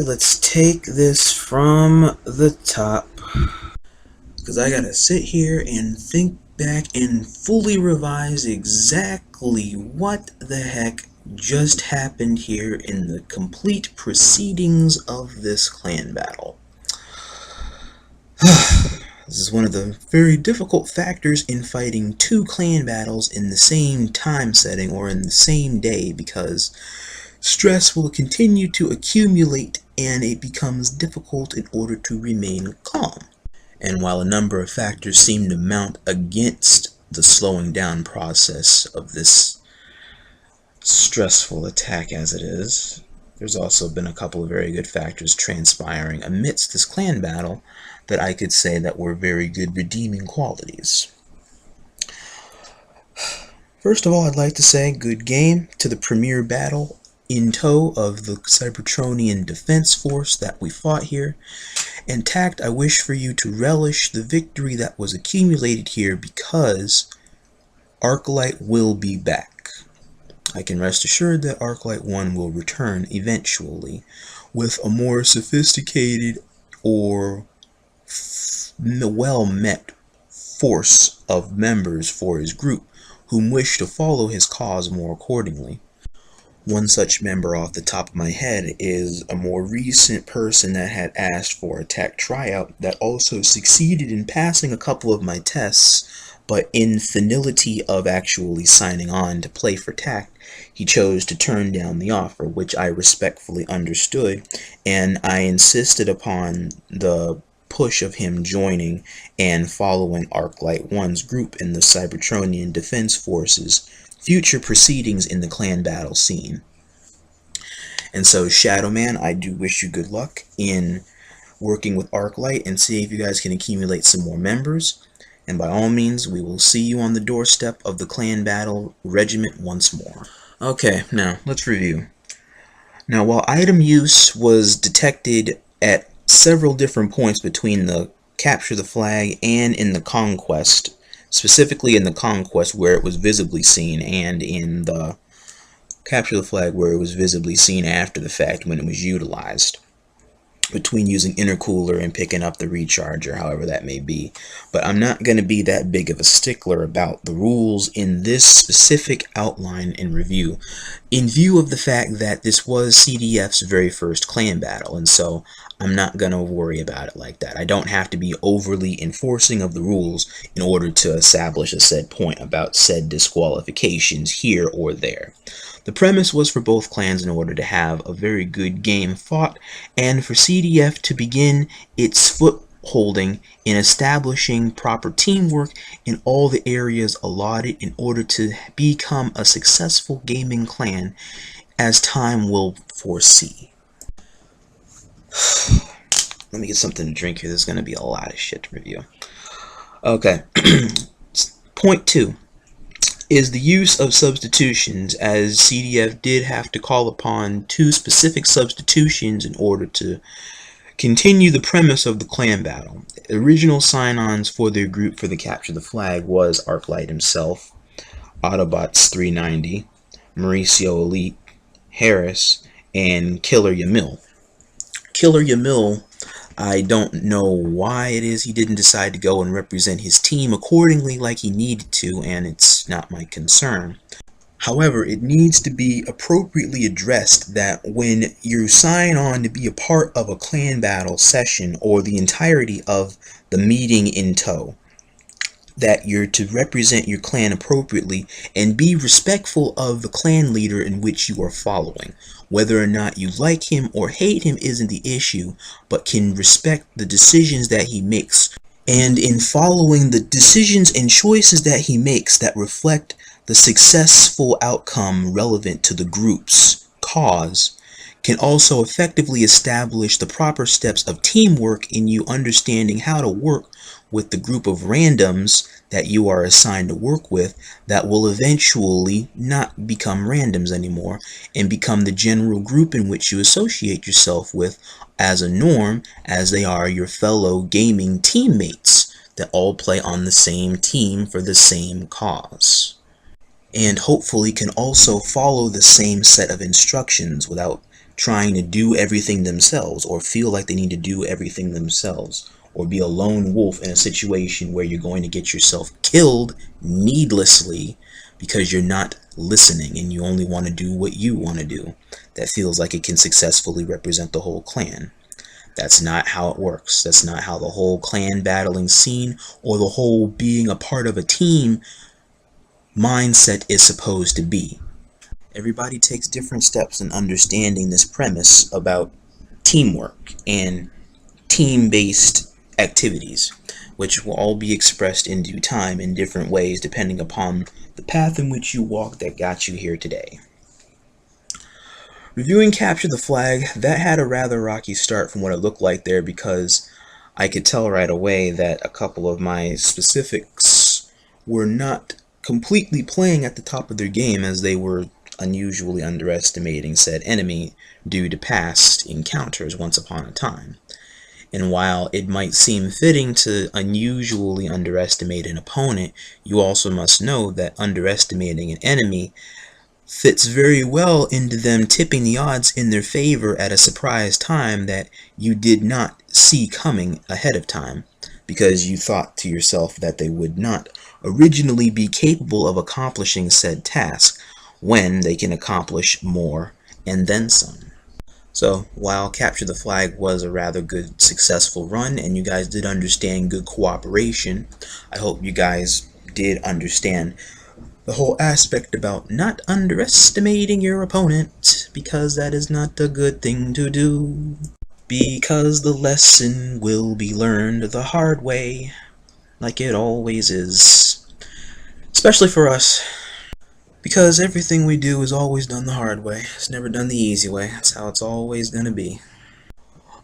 let's take this from the top, because I gotta sit here and think back and fully revise exactly what the heck just happened here in the complete proceedings of this clan battle. This is one of the very difficult factors in fighting two clan battles in the same time setting or in the same day, because stress will continue to accumulate and it becomes difficult in order to remain calm. And while a number of factors seem to mount against the slowing down process of this stressful attack as it is, there's also been a couple of very good factors transpiring amidst this clan battle that I could say that were very good redeeming qualities. First of all, I'd like to say good game to the premier battle in tow of the Cybertronian defense force that we fought here. And T.A.C.T, I wish for you to relish the victory that was accumulated here, because Arclight will be back. I can rest assured that Arclight 1 will return eventually with a more sophisticated or well-met force of members for his group whom wish to follow his cause more accordingly. One such member off the top of my head is a more recent person that had asked for a T.A.C.T tryout that also succeeded in passing a couple of my tests, but in finality of actually signing on to play for T.A.C.T, he chose to turn down the offer, which I respectfully understood, and I insisted upon the push of him joining and following Arclight 1's group in the Cybertronian Defense Force's future proceedings in the clan battle scene. And so, Shadow Man, I do wish you good luck in working with Arclight and see if you guys can accumulate some more members. And by all means, we will see you on the doorstep of the clan battle regiment once more. Okay, now, let's review. Now, while item use was detected at several different points between the capture the flag and in the conquest, specifically in the conquest where it was visibly seen, and in the capture the flag where it was visibly seen after the fact when it was utilized, between using intercooler and picking up the recharger, however that may be. But I'm not going to be that big of a stickler about the rules in this specific outline and review, in view of the fact that this was C.D.F's very first clan battle, and so I'm not going to worry about it like that. I don't have to be overly enforcing of the rules in order to establish a said point about said disqualifications here or there. The premise was for both clans in order to have a very good game fought, and for C.D.F to begin its footholding in establishing proper teamwork in all the areas allotted in order to become a successful gaming clan, as time will foresee. Let me get something to drink here. There's going to be a lot of shit to review. Okay. Point 2 is the use of substitutions, as C.D.F did have to call upon 2 specific substitutions in order to continue the premise of the clan battle. The original sign-ons for their group for the capture the flag was Arclight himself, Autobots 390, Mauricio Elite, Harris, and Killer Yamil. Killer Yamil, I don't know why it is he didn't decide to go and represent his team accordingly like he needed to, and it's not my concern. However, it needs to be appropriately addressed that when you sign on to be a part of a clan battle session or the entirety of the meeting in tow, that you're to represent your clan appropriately and be respectful of the clan leader in which you are following. Whether or not you like him or hate him isn't the issue, but can respect the decisions that he makes. And in following the decisions and choices that he makes that reflect the successful outcome relevant to the group's cause, can also effectively establish the proper steps of teamwork in you understanding how to work with the group of randoms that you are assigned to work with that will eventually not become randoms anymore and become the general group in which you associate yourself with as a norm, as they are your fellow gaming teammates that all play on the same team for the same cause, and hopefully can also follow the same set of instructions without trying to do everything themselves, or feel like they need to do everything themselves, or be a lone wolf in a situation where you're going to get yourself killed needlessly because you're not listening and you only want to do what you want to do, that feels like it can successfully represent the whole clan. That's not how it works. That's not how the whole clan battling scene or the whole being a part of a team mindset is supposed to be. Everybody takes different steps in understanding this premise about teamwork and team-based activities, which will all be expressed in due time in different ways depending upon the path in which you walk that got you here today. Reviewing Capture the Flag, that had a rather rocky start from what it looked like there, because I could tell right away that a couple of my specifics were not completely playing at the top of their game, as they were unusually underestimating said enemy due to past encounters once upon a time. And while it might seem fitting to unusually underestimate an opponent, you also must know that underestimating an enemy fits very well into them tipping the odds in their favor at a surprise time that you did not see coming ahead of time, because you thought to yourself that they would not originally be capable of accomplishing said task when they can accomplish more and then some. So while Capture the Flag was a rather good successful run and you guys did understand good cooperation, I hope you guys did understand the whole aspect about not underestimating your opponent, because that is not a good thing to do. Because the lesson will be learned the hard way, like it always is. Especially for us, because everything we do is always done the hard way. It's never done the easy way. That's how it's always going to be.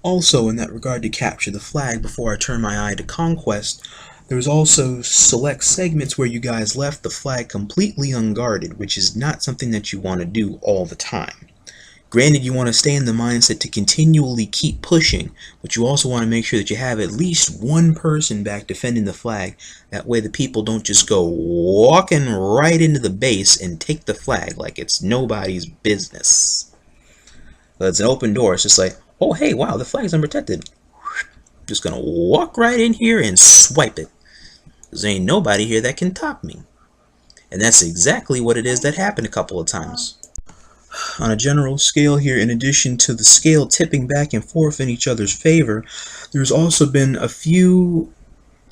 Also, in that regard to Capture the Flag, before I turn my eye to Conquest, there's also select segments where you guys left the flag completely unguarded, which is not something that you want to do all the time. Granted, you want to stay in the mindset to continually keep pushing, but you also want to make sure that you have at least one person back defending the flag. That way the people don't just go walking right into the base and take the flag like it's nobody's business. But it's an open door. It's just like, oh hey, wow, the flag's unprotected. Just gonna walk right in here and swipe it. Because there ain't nobody here that can top me. And that's exactly what it is that happened a couple of times. On a general scale here, in addition to the scale tipping back and forth in each other's favor, there's also been a few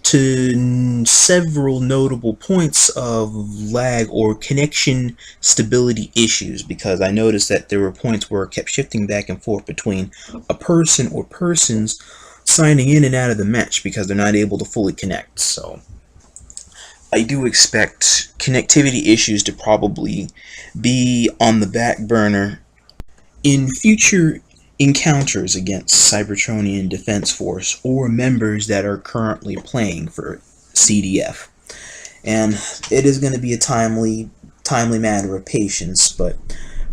to several notable points of lag or connection stability issues, because I noticed that there were points where it kept shifting back and forth between a person or persons signing in and out of the match because they're not able to fully connect. So I do expect connectivity issues to probably be on the back burner in future encounters against Cybertronian Defense Force or members that are currently playing for C.D.F. And it is going to be a timely matter of patience, but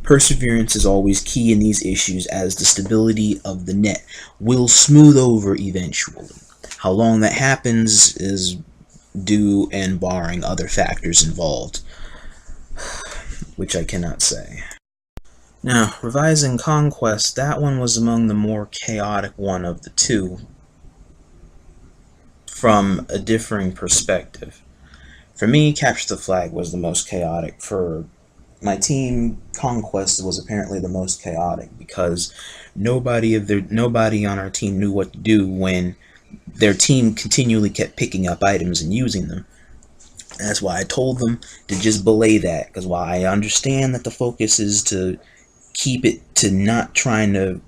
perseverance is always key in these issues, as the stability of the net will smooth over eventually. How long that happens is due and barring other factors involved, which I cannot say. Now, revising Conquest, that one was among the more chaotic one of the two, from a differing perspective. For me, Capture the Flag was the most chaotic. For my team, Conquest was apparently the most chaotic, because nobody on our team knew what to do when their team continually kept picking up items and using them. And that's why I told them to just belay that, because while I understand that the focus is to keep it to not trying to...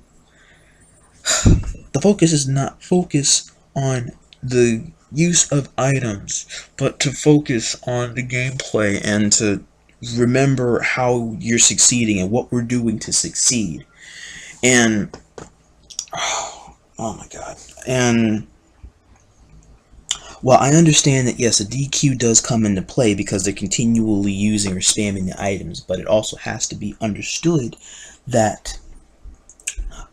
the focus is not focus on the use of items, but to focus on the gameplay and to remember how you're succeeding and what we're doing to succeed. And... oh my god. And while I understand that, yes, a DQ does come into play because they're continually using or spamming the items, but it also has to be understood that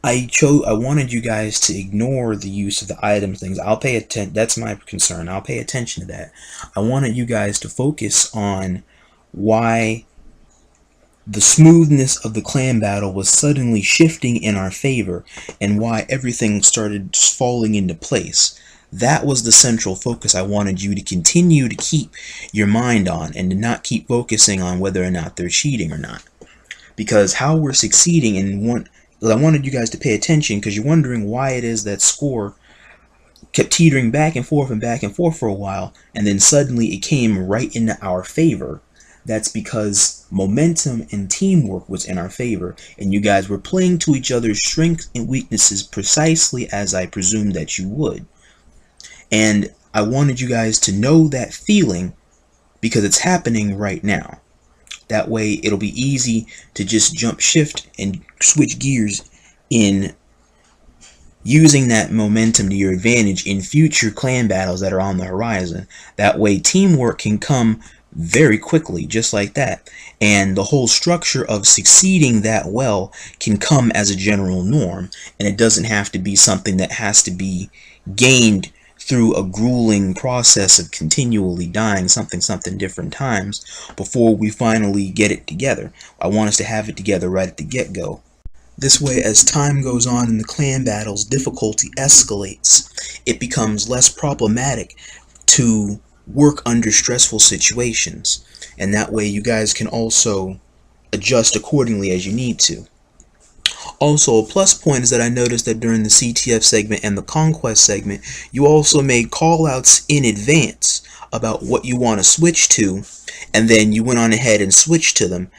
I wanted you guys to ignore the use of the item things. I'll pay attention. That's my concern. I'll pay attention to that. I wanted you guys to focus on why the smoothness of the clan battle was suddenly shifting in our favor, and why everything started falling into place. That was the central focus I wanted you to continue to keep your mind on, and to not keep focusing on whether or not they're cheating or not. Because how we're succeeding in one, I wanted you guys to pay attention, because you're wondering why it is that score kept teetering back and forth for a while, and then suddenly it came right into our favor. That's because momentum and teamwork was in our favor, and you guys were playing to each other's strengths and weaknesses precisely as I presumed that you would. And I wanted you guys to know that feeling, because it's happening right now. That way it'll be easy to just jump shift and switch gears in using that momentum to your advantage in future clan battles that are on the horizon. That way teamwork can come very quickly, just like that, and the whole structure of succeeding that well can come as a general norm, and it doesn't have to be something that has to be gained through a grueling process of continually dying something different times before we finally get it together. I want us to have it together right at the get-go. This way, as time goes on in the clan battles, difficulty escalates. It becomes less problematic to work under stressful situations, and that way you guys can also adjust accordingly as you need to. Also, a plus point is that I noticed that during the C.T.F segment and the Conquest segment, you also made call-outs in advance about what you want to switch to, and then you went on ahead and switched to them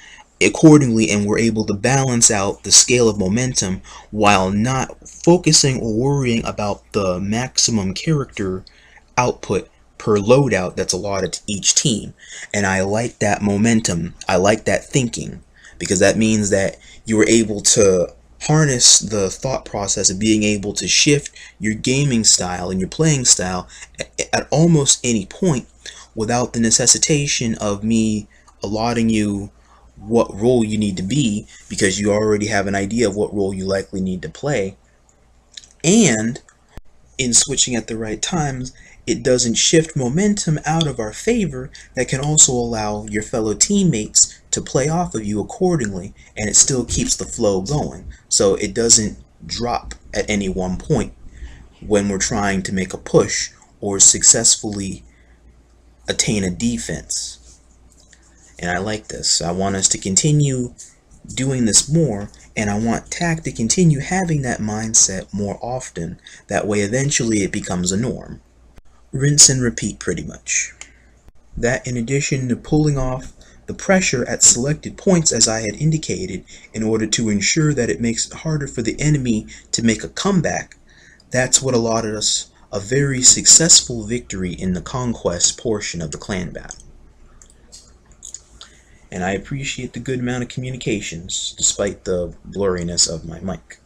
accordingly, and were able to balance out the scale of momentum while not focusing or worrying about the maximum character output per loadout that's allotted to each team. And I like that momentum. I like that thinking, because that means that you were able to harness the thought process of being able to shift your gaming style and your playing style at almost any point without the necessitation of me allotting you what role you need to be, because you already have an idea of what role you likely need to play. And in switching at the right times, it doesn't shift momentum out of our favor that can also allow your fellow teammates to play off of you accordingly, and it still keeps the flow going, so it doesn't drop at any one point when we're trying to make a push or successfully attain a defense. And I like this. I want us to continue doing this more, and I want TAC to continue having that mindset more often. That way eventually it becomes a norm. Rinse and repeat, pretty much. That, in addition to pulling off the pressure at selected points, as I had indicated, in order to ensure that it makes it harder for the enemy to make a comeback, that's what allotted us a very successful victory in the conquest portion of the clan battle. And I appreciate the good amount of communications, despite the blurriness of my mic.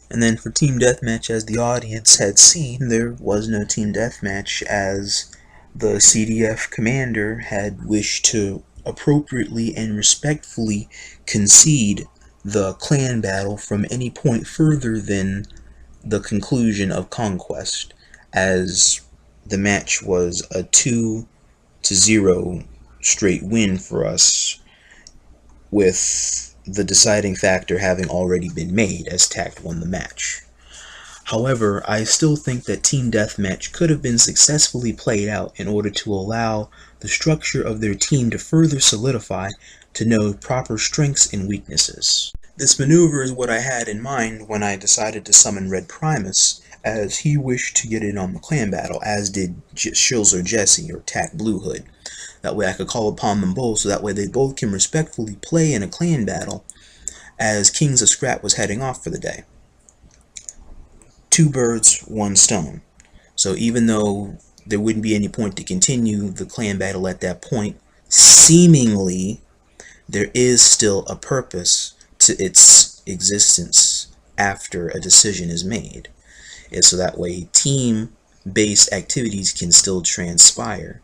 And then for Team Deathmatch, as the audience had seen, there was no Team Deathmatch, as the C.D.F commander had wished to appropriately and respectfully concede the clan battle from any point further than the conclusion of Conquest, as the match was a 2-0 straight win for us, with the deciding factor having already been made, as TACT won the match. However, I still think that Team Deathmatch could have been successfully played out in order to allow the structure of their team to further solidify, to know proper strengths and weaknesses. This maneuver is what I had in mind when I decided to summon Red Primus, as he wished to get in on the clan battle, as did Shilzer Jesse or TAC Blue Hood. That way I could call upon them both, so that way they both can respectfully play in a clan battle, as Kings of Scrap was heading off for the day. 2 birds, 1 stone. So even though there wouldn't be any point to continue the clan battle at that point, seemingly there is still a purpose to its existence after a decision is made. And so that way team-based activities can still transpire.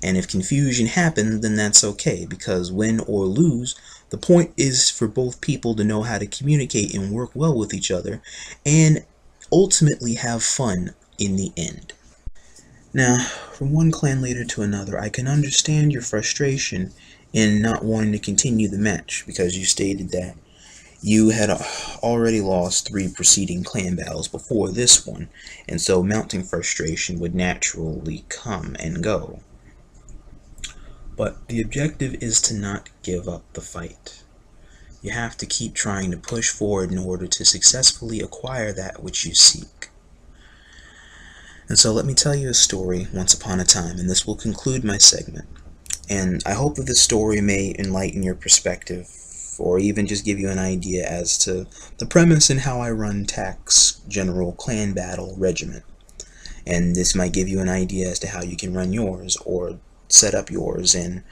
And if confusion happens, then that's okay, because win or lose, the point is for both people to know how to communicate and work well with each other, and ultimately have fun in the end. Now, from one clan leader to another, I can understand your frustration in not wanting to continue the match because you stated that you had already lost 3 preceding clan battles before this one, and so mounting frustration would naturally come and go. But the objective is to not give up the fight. You have to keep trying to push forward in order to successfully acquire that which you seek. And so let me tell you a story once upon a time, and this will conclude my segment. And I hope that this story may enlighten your perspective, or even just give you an idea as to the premise and how I run T.A.C.T's General Clan Battle Regiment. And this might give you an idea as to how you can run yours, or set up yours, and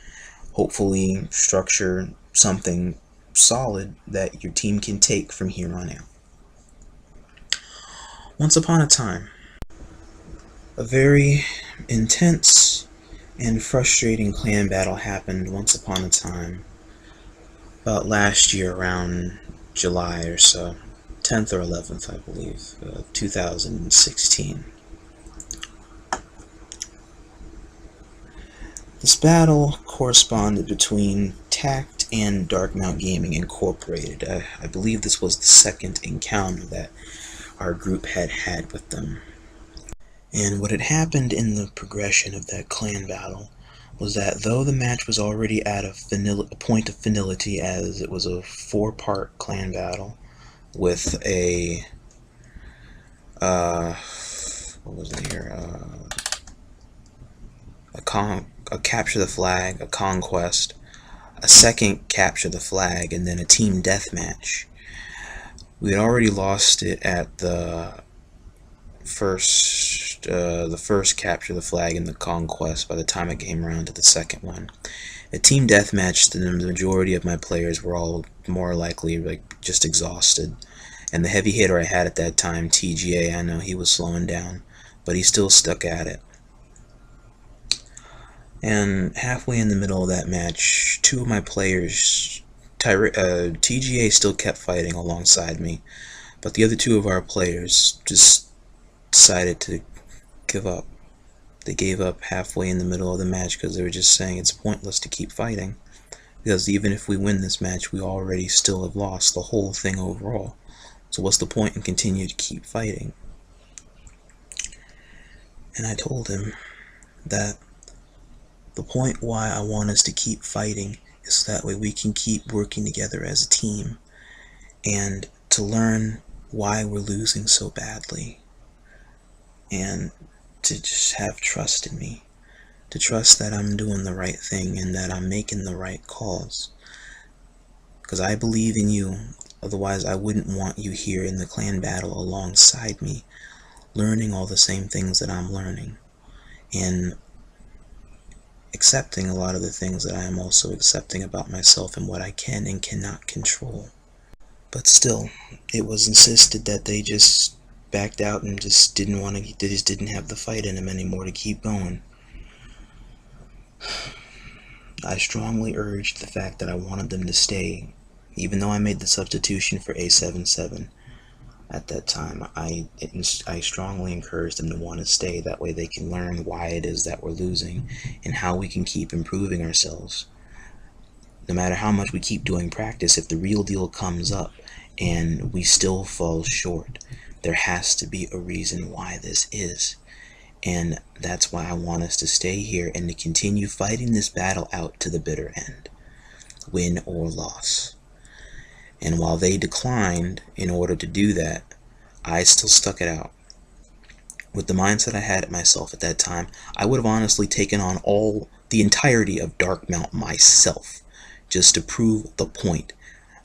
hopefully structure something solid that your team can take from here on out. Once upon a time, a very intense and frustrating clan battle happened once upon a time, about last year around July or so, 10th or 11th I believe, 2016. This battle corresponded between T.A.C.T and Darkmount Gaming Incorporated. I believe this was the second encounter that our group had with them. And what had happened in the progression of that clan battle was that though the match was already at a point of finality, as it was a 4-part clan battle with a what was it here? A capture the flag, a conquest, a second capture the flag, and then a team deathmatch. We had already lost it at the first capture the flag and the conquest by the time I came around to the second one. A team deathmatch, the majority of my players were all more likely just exhausted, and the heavy hitter I had at that time, TGA, I know he was slowing down, but he still stuck at it. And halfway in the middle of that match, 2 of my players, TGA still kept fighting alongside me, but the other 2 of our players just decided to give up. They gave up halfway in the middle of the match because they were just saying it's pointless to keep fighting, because even if we win this match, we already still have lost the whole thing overall. So what's the point in continue to keep fighting? And I told him that the point why I want us to keep fighting is so that way we can keep working together as a team, and to learn why we're losing so badly, and to just have trust in me, to trust that I'm doing the right thing and that I'm making the right calls, because I believe in you. Otherwise I wouldn't want you here in the clan battle alongside me, learning all the same things that I'm learning, and accepting a lot of the things that I am also accepting about myself and what I can and cannot control. But still, it was insisted that they just backed out and just didn't want to, they just didn't have the fight in them anymore to keep going. I strongly urged the fact that I wanted them to stay, even though I made the substitution for A77. At that time, I strongly encouraged them to want to stay, that way they can learn why it is that we're losing and how we can keep improving ourselves. No matter how much we keep doing practice, if the real deal comes up and we still fall short, there has to be a reason why this is. And that's why I want us to stay here and to continue fighting this battle out to the bitter end, win or loss. And while they declined in order to do that, I still stuck it out. With the mindset I had at myself at that time, I would have honestly taken on the entirety of Darkmount myself, just to prove the point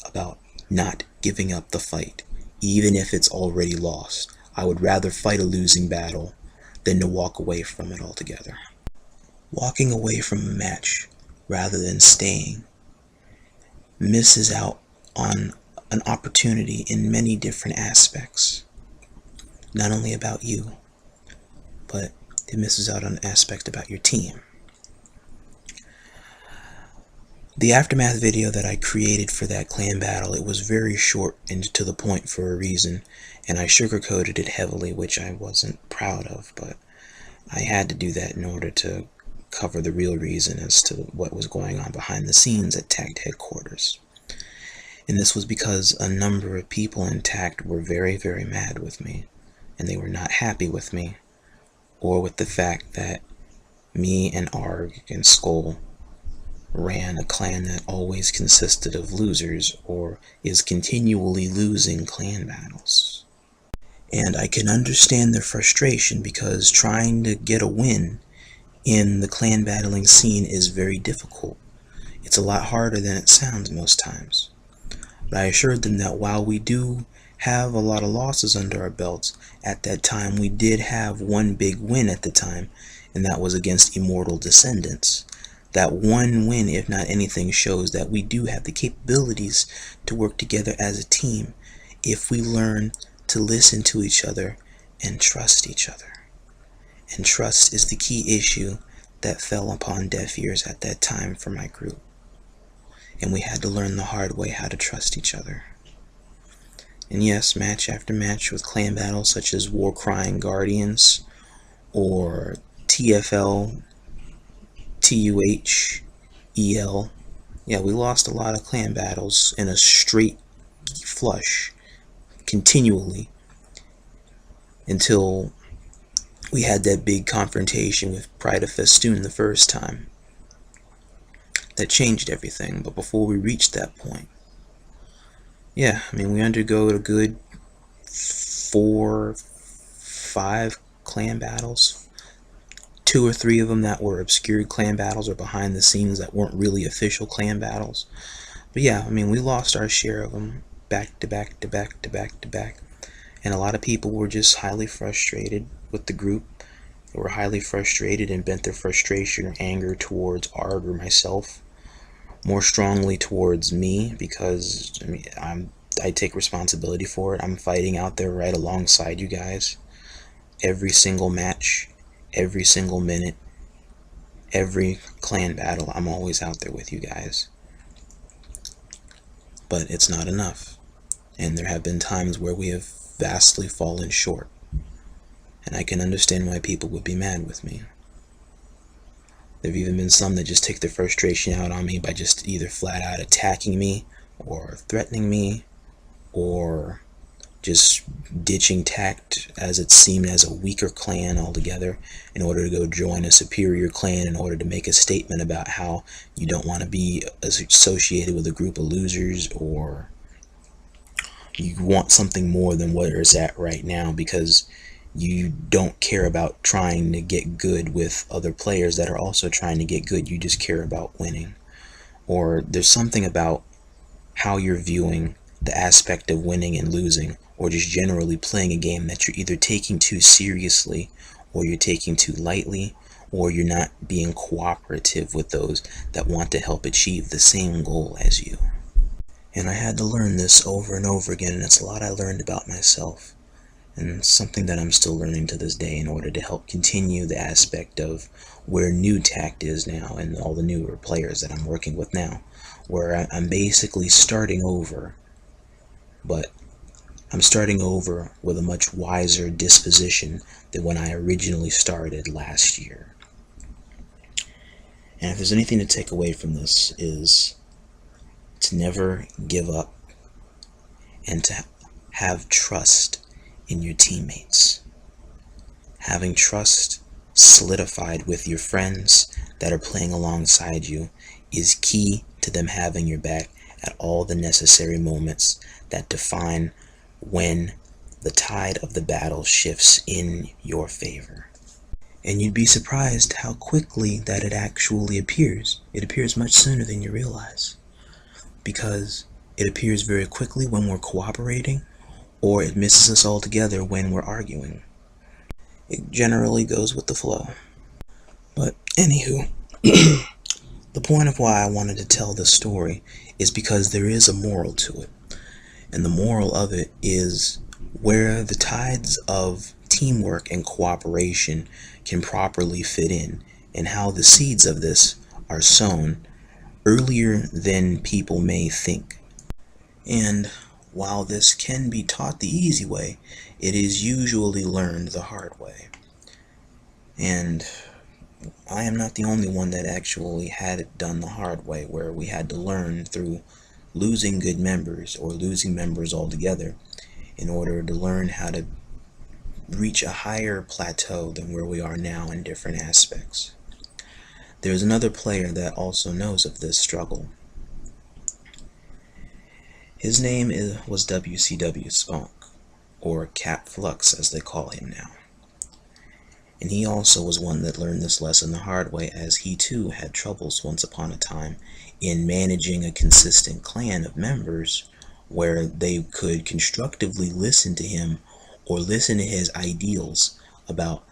about not giving up the fight, even if it's already lost. I would rather fight a losing battle than to walk away from it altogether. Walking away from a match rather than staying misses out on an opportunity in many different aspects. Not only about you, but it misses out on an aspect about your team. The aftermath video that I created for that clan battle, it was very short and to the point for a reason, and I sugarcoated it heavily, which I wasn't proud of, but I had to do that in order to cover the real reason as to what was going on behind the scenes at T.A.C.T headquarters. And this was because a number of people in T.A.C.T were very, very mad with me, and they were not happy with me, or with the fact that me and Arg and Skull ran a clan that always consisted of losers, or is continually losing clan battles. And I can understand their frustration, because trying to get a win in the clan battling scene is very difficult. It's a lot harder than it sounds most times. But I assured them that while we do have a lot of losses under our belts, at that time we did have one big win at the time, and that was against Immortal Descendants. That one win, if not anything, shows that we do have the capabilities to work together as a team if we learn to listen to each other and trust each other. And trust is the key issue that fell upon deaf ears at that time for my group. And we had to learn the hard way how to trust each other. And yes, match after match with clan battles such as War Crying Guardians or TFL, TUH, EL. Yeah, we lost a lot of clan battles in a straight flush continually until we had that big confrontation with Pride of Festoon the first time. That changed everything. But before we reached that point, yeah, I mean, we undergo a good 4, 5 clan battles. 2 or 3 of them that were obscured clan battles or behind the scenes that weren't really official clan battles. But yeah, I mean, we lost our share of them back to back to back to back to back. And a lot of people were just highly frustrated with the group. They were highly frustrated and bent their frustration or anger towards Arg or myself, more strongly towards me, because I mean, I take responsibility for it. I'm fighting out there right alongside you guys. Every single match, every single minute, every clan battle, I'm always out there with you guys. But it's not enough. And there have been times where we have vastly fallen short. And I can understand why people would be mad with me. There have even been some that just take their frustration out on me by just either flat out attacking me or threatening me, or just ditching T.A.C.T as it seemed as a weaker clan altogether in order to go join a superior clan in order to make a statement about how you don't want to be associated with a group of losers, or you want something more than what is at right now because you don't care about trying to get good with other players that are also trying to get good. You just care about winning. Or there's something about how you're viewing the aspect of winning and losing, or just generally playing a game, that you're either taking too seriously, or you're taking too lightly, or you're not being cooperative with those that want to help achieve the same goal as you. And I had to learn this over and over again, and it's a lot I learned about myself, and something that I'm still learning to this day in order to help continue the aspect of where new T.A.C.T is now, and all the newer players that I'm working with now, where I'm basically starting over, but I'm starting over with a much wiser disposition than when I originally started last year. And if there's anything to take away from this, is to never give up and to have trust in your teammates. Having trust solidified with your friends that are playing alongside you is key to them having your back at all the necessary moments that define when the tide of the battle shifts in your favor. And you'd be surprised how quickly that it actually appears. It appears much sooner than you realize, because it appears very quickly when we're cooperating, or it misses us altogether when we're arguing. It generally goes with the flow. But anywho, the point of why I wanted to tell this story is because there is a moral to it. And the moral of it is where the tides of teamwork and cooperation can properly fit in, and how the seeds of this are sown earlier than people may think. And while this can be taught the easy way, it is usually learned the hard way. And I am not the only one that actually had it done the hard way, where we had to learn through losing good members or losing members altogether in order to learn how to reach a higher plateau than where we are now in different aspects. There's another player that also knows of this struggle. His name was WCW Skunk, or Cat Flux as they call him now. And he also was one that learned this lesson the hard way, as he too had troubles once upon a time in managing a consistent clan of members where they could constructively listen to him or listen to his ideals about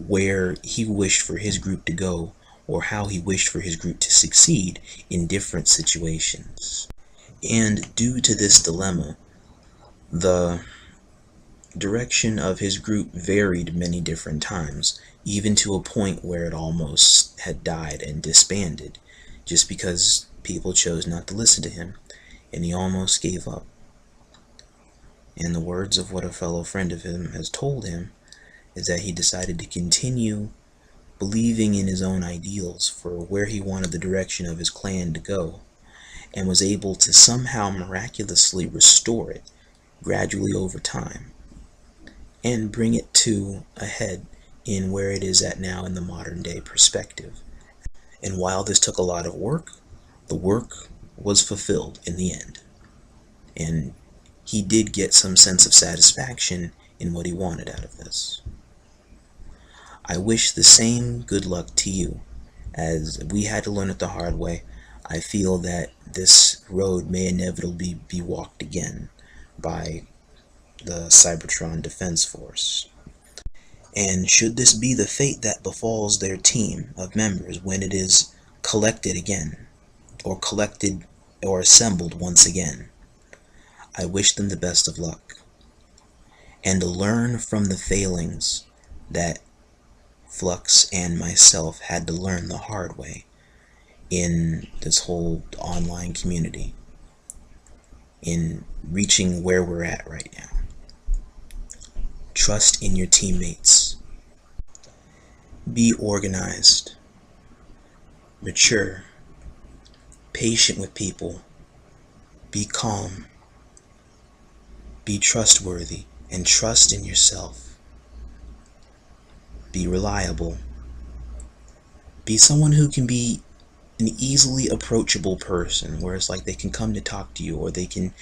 where he wished for his group to go or how he wished for his group to succeed in different situations. And due to this dilemma, the direction of his group varied many different times, even to a point where it almost had died and disbanded, just because people chose not to listen to him, and he almost gave up. And the words of what a fellow friend of him has told him is that he decided to continue believing in his own ideals for where he wanted the direction of his clan to go, and was able to somehow miraculously restore it gradually over time and bring it to a head in where it is at now in the modern day perspective. And while this took a lot of work, the work was fulfilled in the end. And he did get some sense of satisfaction in what he wanted out of this. I wish the same good luck to you. As we had to learn it the hard way, I feel that this road may inevitably be walked again by the Cybertron Defense Force. And should this be the fate that befalls their team of members when it is collected again, or collected or assembled once again, I wish them the best of luck. And to learn from the failings that Flux and myself had to learn the hard way in this whole online community, in reaching where we're at right now. Trust in your teammates. Be organized, mature, patient with people, be calm, be trustworthy, and trust in yourself. Be reliable. Be someone who can be an easily approachable person, where it's like they can come to talk to you, or they can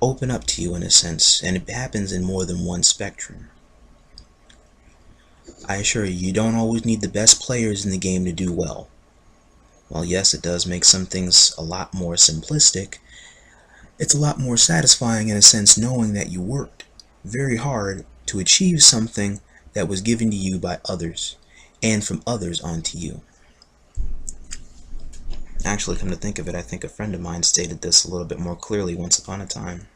open up to you in a sense, and it happens in more than one spectrum. I assure you, you don't always need the best players in the game to do well. While yes, it does make some things a lot more simplistic, it's a lot more satisfying in a sense knowing that you worked very hard to achieve something that was given to you by others, and from others onto you. Actually, come to think of it, I think a friend of mine stated this a little bit more clearly once upon a time.